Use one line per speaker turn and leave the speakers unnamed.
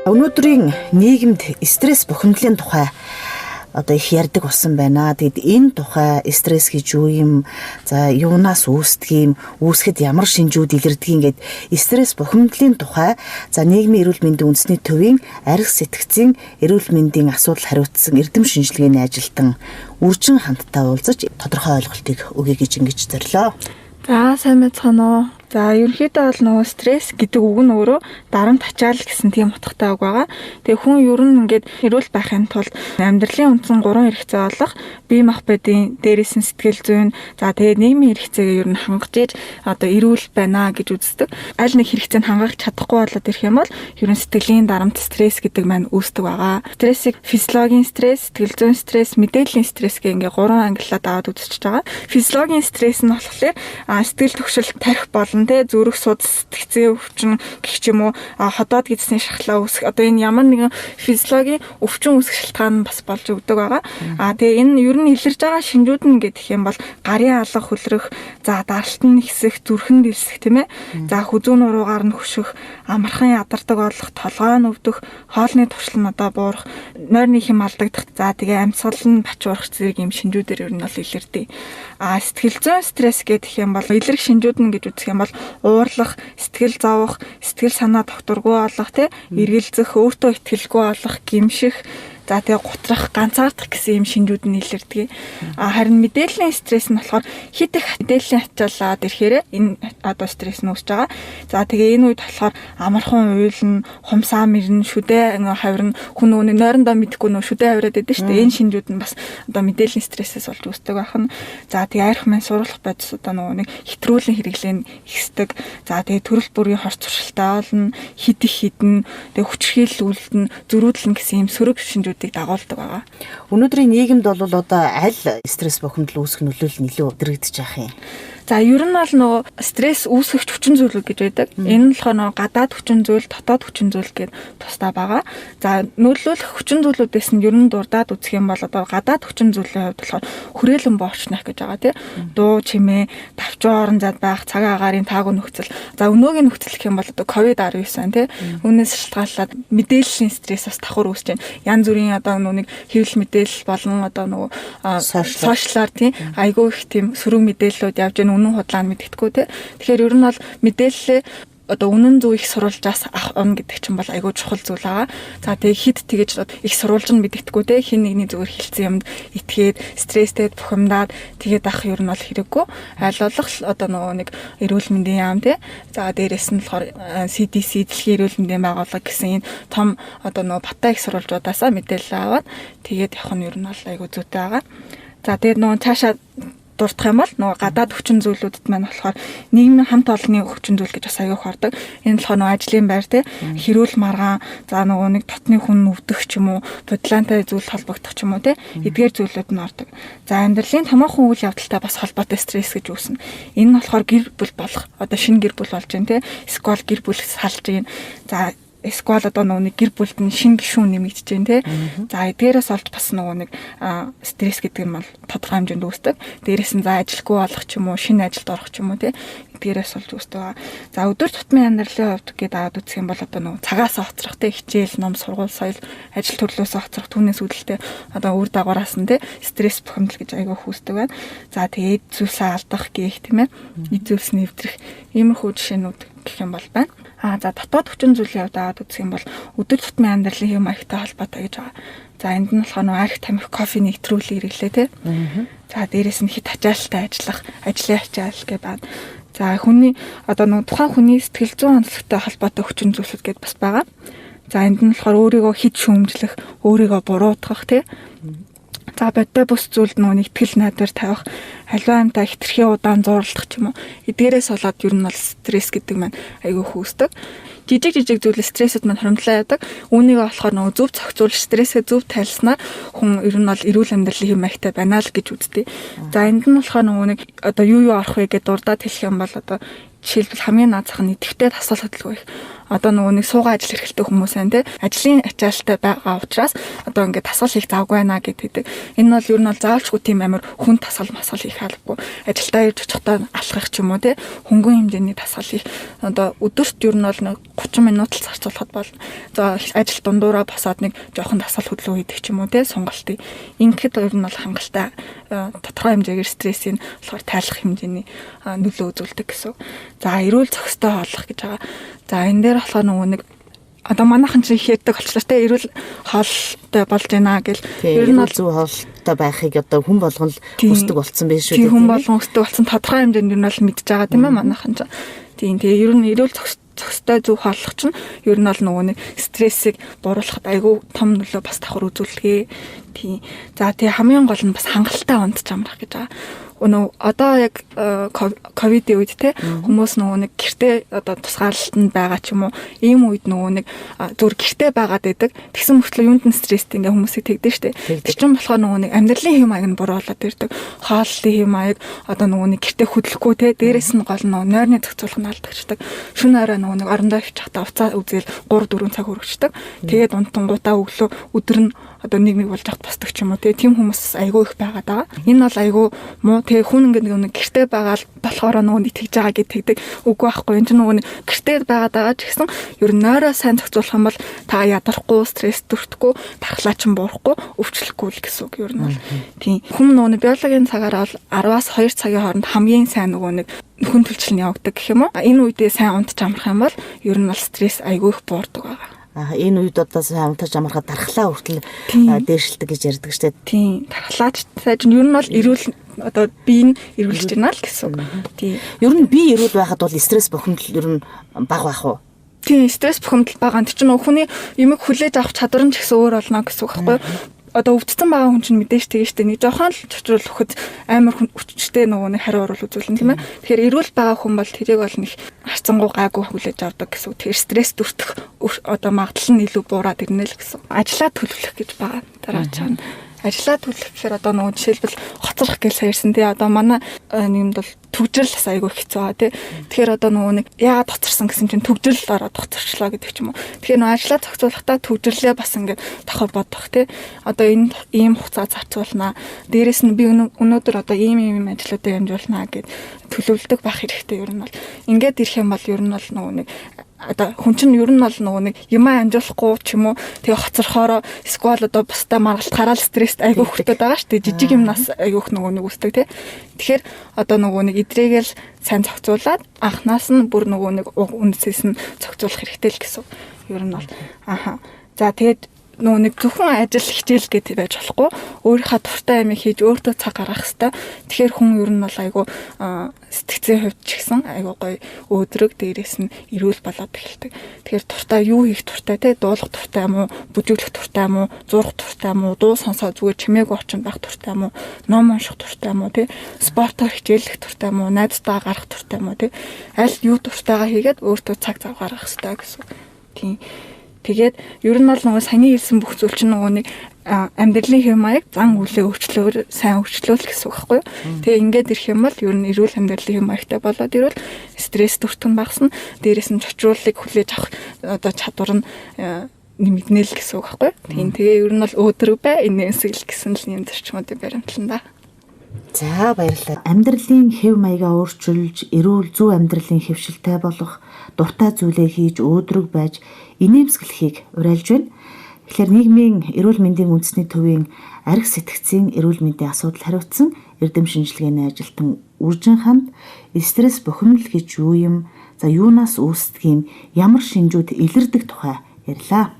Өнөөдрийн нийгэмд стресс бухимдлын тухай одоо их ярьдаг болсон байна. Тэгэд энэ тухай стресс гэж юу юм? За юунаас үүсдэг юм? Үүсгэхэд ямар шинжүүд илэрдэг ингээд стресс бухимдлын тухай за нийгмийн эрүүл мэндийн үндэсний төвийн арх сэтгцийн эрүүл мэндийн асуудал хариуцсан эрдэм шинжилгээний ажилтан үржин хамтдаа уулзаж тодорхой ойлголтыг өгье гэж ингэж зорилоо.
За сайн байцгаана уу. За ерөнхийдөө бол нөгөө стресс гэдэг үг нь өөрөө дарамт ачаал гэсэн тийм утгатай үг байгаа. Тэгээ хүн ер нь ингээд эрүүл байхын тулд амьдралын үндсэн 3 хэрэгцээ болох бие махбодын дээрээс нь сэтгэл зүйн за тэгээ нийгмийн хэрэгцээгээ ер нь хангаж иж одоо эрүүл байна гэж үздэг. Аль нэг хэрэгцээнд хангах чадахгүй болоод ирэх юм бол ер нь сэтгэлийн дарамт стресс гэдэг маань үүсдэг байгаа. Стрессийг физиологийн стресс, сэтгэл зүйн стресс, мэдээллийн стресс гэх ингээд 3 ангиллаад аваад үзчихэж байгаа. Физиологийн стресс нь болохоор сэтгэл төвшөлт тарих болно зүрх судас сэтгцийн өвчин гэх ч юм уу ходоод гэдсний шахлаа үүсэх одоо энэ ямар нэгэн физиологийн өвчин үүсэх шалтгаан бас болж өгдөг байгаа. Тэгээ энэ ер нь илэрж байгаа шинжүүд нь гэдэг юм бол гарын алга хөлрөх, за даралт нь ихсэх, зүрхэн дэлсэх тийм ээ. За хүзүүн уруугаар нь хөших, амархан ядардаг болох, толгой нь өвдөх, хоолны туршил нь одоо буурах, нойрны хэм алдагдах, за тэгээ амьсгал нь бачуурах зэрэг юм шинжүүдээр ер нь бол илэрдэг. Сэтгэл зүйн стресс гэдэг юм бол илэрх шинжүүд нь гэж үзэх юм бол уурлах, сэтгэл зовох, сэтгэл санаа тогтворгүй болох, эргэлзэх, өөртөө итгэлгүй болох, гэмших, за тэгээ гутрах, ганцаардах гэсэн юм шинжүүд нь илэрдэг. Харин мэдээллийн стресс нь болохоор хит их мэдээллийн ачаалаад ирэхээр энэ одоо стресс нь үүсэж байгаа. За тэгээ энэ үед болохоор амархан уйлна, хумсаа мэрнэ, шүдэ хавирна, хүн нөгөө нойрондоо мэдэхгүй нөгөө шүдэ хавираад байдаг шүү дээ. Энэ шинжүүд нь бас одоо мэдээллийн стрессээс болж үүсдэг байна. За тэгээ арх маань суруулах бодис одоо нөгөө нэг хэтрүүлэн хэрэглэн ихсдэг. За тэгээ төрөл бүрийн хорц туршилтаа олно, хит их хідэн, тэгээ хүчрхийлэл үлдэн, зөрүүдлэн гэсэн юм сөрөг шинжүүдийг дагуулдаг байгаа.
Өнөөдрийн нийгэмд бол одоо аль стресс бухимдал үүсэх нөлөөлөл илүү дэрэгдэж байгаа юм?
За ер нь бол нөгөө стресс үүсгэж хүчин зүйлүүд гэж байдаг. Энэ нь болохоор нөгөө гадаад хүчин зүйл, дотоод хүчин зүйл гэдэг тусдаа байгаа. За нөлөөлөх хүчин зүйлүүдээс нь ер нь дурдаад үзэх юм бол одоо гадаад хүчин зүйлийн хувьд болохоор хүрээлэн боочнах гэж байгаа тийм. Дуу чимээ, давчуу орон зайд байх, цаг агаарын таагүй нөхцөл. За өнөөгийн нөхцөл гэх юм бол одоо COVID-19 тийм. Үүнээс шалтгаалаад мэдээллийн стресс бас давхар үүсэж байна. Янз бүрийн одоо нэг хэвлэл мэдээлэл болон одоо нөгөө сошиалар тийм айгүй их тийм сөрөг мэдээллүүд явж байна. Үнэн худлаа нь мэддэхгүй тий. Тэгэхээр ер нь бол мэдээлэлээ одоо үнэн зөв их сурвалжаас авах гэдэг чинь бол айгүй чухал зүйл байгаа. За тэгээ хид тэгэж их сурвалж нь мэддэхгүй тий. Хин нэгний зүгээр хэлсэн юмд итгээд стресстэд бухимдаад тэгээд ах ер нь бол хэрэггүй. Аль болох одоо нөгөө нэг эрүүл мэндийн яам тий. За дээрэс нь болохоор CDC дэлхийн эрүүл мэндийн байгууллага гэсэн энэ том одоо нөгөө батаа их сурвалжуудаасаа мэдээлэл аваад тэгээд явах нь ер нь бол айгүй зүйтэй байгаа. За тэгээд нөгөө цаашаа дурдах юм бол нөгөө гадаад хүчин зүйлүүдэд маань болохоор нийгмийн хамт олонны хүчин зүйл гэж бас аягүй хардаг. Энэ болохоор нөгөө ажлын байр тий хэрүүл маргаан за нөгөө нэг дотны хүн өвдөх ч юм уу бодлоонтой зүйл холбогдох ч юм уу тий эдгээр зүйлүүд нь ордог. За амьдралын томоохон үйл явдалтай бас холбоотой стресс гэж үүснэ. Энэ нь болохоор гэр бүл болох одоо шинэ гэр бүл болж байна тий эсвэл гэр бүл салж гин. За эсвэл одоо нэг гэр бүлд нь шинэ гишүүн нэмэгдэж байна тий. За эдгээрээс олж бас нэг стресс гэдэг нь бол тодорхой хэмжээнд үүсдэг. Дээрээс нь за ажилгүй болох ч юм уу, шинэ ажилд орох ч юм уу тий. Эдгээрээс олж үүсдэг. За өдөр тутмын амьдралын хувьд гээд аваад үзэх юм бол одоо цагаас хоцрох тий хичээл, ном, сургууль, соёл, ажил төрлөөс хоцрох түүнээс үүдэлтэй одоо үр дагавараас нь тий стресс бухимдал гэж айгүй үүсдэг байна. За тэгээд зүйлсээ алдах гээх тийм ээ. Эд зүйлс нэвтрэх иймэрхүү жишээнүүд гэх юм бол байна. За дотоод хүчин зүйлийн хувьд аваад үзэх юм бол өдөр тутмын амьдралын хэм маягтай холбоотой гэж байгаа. За энд нь болохоор арх тамхи, кофе нэвтрүүлэг хэрэглээ тий. За дээрээс нь хит ачаалалтай ажиллах, ажлын ачаал гэж байна. За хүний одоо тухайн хүний сэтгэл зүйн онцлогтой холбоотой хүчин зүйлсүүд гэдээ бас байгаа. За энд нь болохоор өөрийгөө хит шүүмжлэх, өөрийгөө буруутгах тий. За бодтой бус зүйлд нөгөө итгэл найдвар тавих, халиваа амтаа хитрхи удаан зурлах ч юм уу. Эдгээрээс болоод ер нь бол стресс гэдэг маань айгүй хүүсдэг. Жижиг зүйл стрессэд маань хоримтлаа яадаг. Үүнийгээ болохоор нөгөө зөв зохицуулж стрессээ зөв тайлснаар хүн ер нь бол эрүүл амьдралын хэм маягтай байна л гэж үздэг. За энд нь болохоор нөгөө нэг одоо юу орох вэ гэдээ дурдаад хэлэх юм бол одоо жишээлбэл хамгийн наазах нь идэвхтэй тасгал хөдөлгөөн их. Одоо нөгөө нэг суугаа ажил эрхэлтэй хүмүүс байна те. Ажлын ачаалттай байгаа учраас одоо ингээд тасгал хийх завгүй байна гэдэг. Энэ бол ер нь бол заавалчгүй тийм амар хүн тасгал масгал хийх албагүй. Ажилдаа ирж очихдоо алхах ч юм уу те. Хөнгөн хэмжээний тасгал хийх. Одоо өдөрт ер нь бол 30 минут л зарцуулахад болно. За ажил дундуура босоод нэг жоохон тасгал хөдөлгөөн хийдэг ч юм уу те. Сунгалтыг. Ингээд ер нь бол хангалттай тодорхой хэмжээгээр стрессийн болохоор тайлах хэмжээний нөлөө үзүүлдэг гэсэн. За эрүүл зохистой хооллох гэж байгаа. За энэ дээр болохоор нөгөө нэг одоо манайхан ч их ярьдаг болчлаа те эрүүл хоолтой болж байна гэл
ер нь бол зөв хоолтой байхыг одоо хүн болгон л хүсдэг болсон байх шүү дээ.
Хүн болгон хүсдэг болсон тодорхой хэмжээнд ер нь бол мэдж байгаа тийм ээ манайхан ч. Тийм тэгээ ер нь эрүүл зохистой зөв хооллох чинь ер нь бол нөгөө нэг стрессийг бууруулахад айгүй том нөлөө бас давхар үзүүлдэг. Тийм. За тэгээ хамгийн гол нь бас хангалттай ундч амрах гэж байгаа. Одоо яг ковидын үед те хүмүүс нөгөө нэг гэртээ одоо тусгаарлалтанд байгаа ч юм уу ийм үед нөгөө нэг зүгээр гэртээ байгаад байдаг. Тэгсэн мөртлөө юунд нь стресстэй ингээ хүмүүсийг тэгдэж штэ. Тэр чинь болохоор нөгөө нэг амьдралын хэм маяг нь буруулаад ирдэг. Хооллолын хэм маяг одоо нөгөө нэг гэртээ хөдлөхгүй те дээрэс нь гол нөгөө нойрны зохицуулах нь алдагдчихдаг. Шөнө орой нөгөө нэг орондоо ивчих та уцаа үзэл 3-4 цаг хүрчихдэг. Тэгээд унтангуудаа өглөө өдөр нь одоо нэг болж авах босдог ч юм уу тийм хүмүүс айгүй их байгаад байгаа. Энэ бол айгүй муу тэгээ хүн ингээд нэг гэртээ байгаа болохоор нөгөө итгэж байгаа гэдэг үгүй байхгүй. Энэ чинь нөгөө гэртээ байгаа ч гэсэн ер нь нойроо сайн зохицуулах юм бол та ядарахгүй, стресс төрөхгүй, тархлаа ч буурахгүй, өвчлөхгүй л гэсэн үг ер нь бол. Тийм. Хүн нөгөө биологийн цагаараа бол 10-аас 2 цагийн хооронд хамгийн сайн нөгөө нэг нөхөн төлчлөл явагддаг гэх юм уу. Энэ үедээ сайн унтж амрах юм бол ер нь бол стресс айгүй их буурдаг байгаа.
Энэ үед одоо сайн унтаж амархад дархлаа хүртэл дээшилдэг гэж ярьдаг штеп.
Тийм. Дархлаач сайж ер нь бол эрүүл одоо бие нь эрүүлж байна л гэсэн үг. Тийм.
Ер нь бие эрүүл байхад бол стресс бухимдал ер нь бага байх уу?
Тийм, стресс бухимдал бага. Тэг чинь хүний юмыг хүлээж авах чадвар нь ч гэсэн өөр болно гэсэн үг байхгүй юу? Одоо өвдсөн байгаа хүн чинь мэдээж тэгээ штэ нэг жоохон л чөчрөл өгөхөд амар хүчтэй нөгөө нэг хариу орол үзүүлнэ тийм ээ. Тэгэхээр эрүүл байгаа хүн бол тэрийг бол нэг харцангуй гайгүй хүлээж авдаг гэсэн. Тэгэхээр стресс дүртэх одоо магадлал нь илүү буураад ирнэ л гэсэн. Ажлаа төлөвлөх гэж байгаа. Дараа чаана ажлаа төлөх гэхээр одоо нөгөө жишээлбэл хоцрох гэж саярсан тий одоо манай нийгэмд бол төгжрөл бас айгүй хэцүү байгаа тий. Тэгэхээр одоо нөгөө нэг яагаад хоцорсон гэсэн чинь төгжрөл ороод хоцорчлоо гэдэг ч юм уу. Тэгэхээр нөгөө ажлаа зохицуулахдаа төгжрлээ бас ингээд давхар бодох тий. Одоо энэ ийм хугацаа зарцуулнаа. Дээрээс нь би өнөөдөр одоо ийм ажлуудаа хэмжүүлнэ гэд төлөвлөдөг байх хэрэгтэй ер нь бол. Ингээд ирэх юм бол ер нь бол нөгөө нэг одоо хүн чинь ер нь бол нөгөө нэг юмаа амжуулахгүй ч юм уу тэгээ хоцорхороо эсвэл одоо бусдаа маргалт гараал стресст айгүй хүртээд байгаа шүү дээ. Жижиг юмнаас айгүйх нөгөө нэг үсдэг тий. Тэгэхээр одоо нөгөө нэг эдрээгээл сайн зохицуулаад анхнаас нь бүр нөгөө нэг үндэсээс нь зохицуулах хэрэгтэй л гэсэн. Ер нь бол За тэгээд нөгөө нэг зөвхөн ажил хичээл гэдэг байж болохгүй. Өөрийнхөө дуртай амийг хийж өөртөө цаг гаргах хэрэгтэй. Тэгэхээр хүн ер нь бол айгүй сэтгцийн хувьд ч гэсэн айгүй гоё өөдрөг дээрээс нь эрүүл болоод эхэлдэг. Тэгэхээр дуртай юу хийх дуртай те дуулах дуртай юм уу, бүжиглэх дуртай юм уу, зурх дуртай юм уу, дуу сонсоо зүгээр чимээгүй орчинд байх дуртай юм уу, ном унших дуртай юм уу те спортоор хичээлэх дуртай юм уу, найзтайгаа гарах дуртай юм уу те аль юу дуртайгаа хийгээд өөртөө цаг зав гаргах хэрэгтэй гэсэн. Тийм. Тэгээд ер нь бол нөгөө саяны хэлсэн бүх зүйл чинь нөгөө нэг амьдралын хэв маяг зан үйлээ өөрчлөөр сайн өөрчлөөл гэсэн үг байхгүй юу. Тэгээ ингээд ирэх юм бол ер нь эрүүл амьдралын хэв маягтай болоод ирвэл стресс төртөн багасна. Дээрээс нь чочруулыг хүлээж авах одоо чадвар нь нэмэгдэнэ л гэсэн үг байхгүй юу. Тийм тэгээ ер нь бол өөдрөг бай энэсэл гэсэн л юм зарчмуудыг баримтлана да.
За баярлалаа. Амьдралын хэв маягаа өөрчилж, эрүүл зөв амьдралын хэвшилтэй болох, дуртай зүйлээ хийж өөдрөг байж инээмсэглэхийг уриалж байна. Тэгэхээр нийгмийн эрүүл мэндийн үндэсний төвийн арх сэтгцийн эрүүл мэндийн асуудал хариуцсан эрдэм шинжилгээний ажилтан Үржин ханд стресс бухимдал гэж юу юм? За юунаас үүсдэг юм? Ямар шинжүүд илэрдэг тухай ярьлаа.